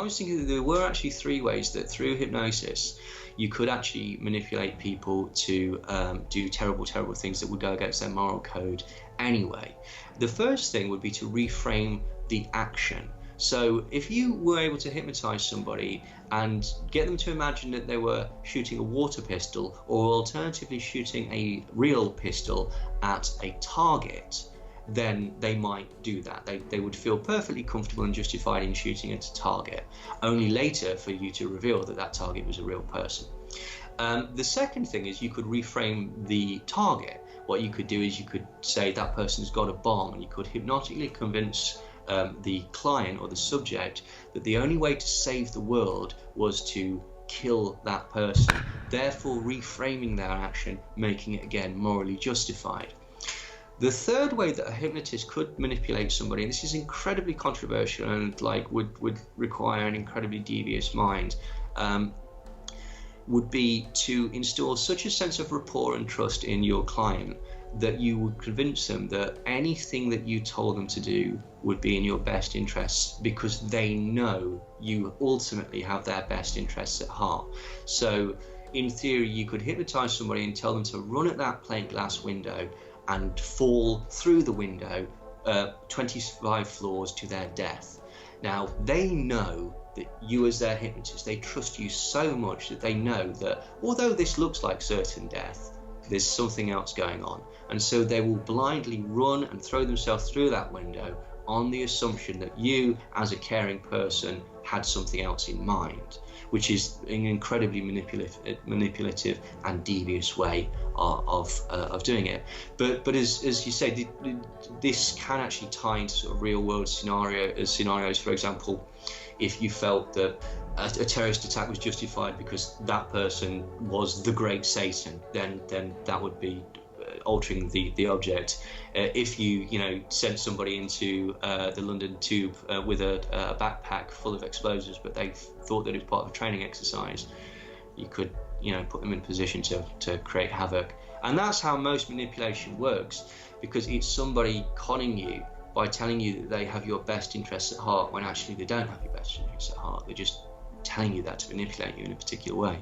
was thinking that there were actually 3 ways that through hypnosis you could actually manipulate people to do terrible things that would go against their moral code anyway. The first thing would be to reframe the action. So if you were able to hypnotize somebody and get them to imagine that they were shooting a water pistol, or alternatively shooting a real pistol at a target, then they might do that. They would feel perfectly comfortable and justified in shooting at a target, only later for you to reveal that that target was a real person. The second thing is you could reframe the target. What you could do is you could say that person's got a bomb, and you could hypnotically convince the client or the subject that the only way to save the world was to kill that person, therefore reframing their action, making it again morally justified. The third way that a hypnotist could manipulate somebody, and this is incredibly controversial and would require an incredibly devious mind, would be to install such a sense of rapport and trust in your client that you would convince them that anything that you told them to do would be in your best interests, because they know you ultimately have their best interests at heart. So in theory, you could hypnotize somebody and tell them to run at that plate glass window and fall through the window 25 floors to their death. Now, they know that you, as their hypnotist, they trust you so much that they know that although this looks like certain death, there's something else going on. And so they will blindly run and throw themselves through that window on the assumption that you, as a caring person, had something else in mind, which is an incredibly manipulative and devious way of doing it. But as you say, this can actually tie into sort of real world scenarios. For example, if you felt that a terrorist attack was justified because that person was the great Satan, then that would be altering the object. If you sent somebody into the London Tube with a backpack full of explosives, but they thought that it was part of a training exercise, you could put them in position to create havoc. And that's how most manipulation works, because it's somebody conning you by telling you that they have your best interests at heart, when actually they don't have your best interests at heart. They're just telling you that to manipulate you in a particular way.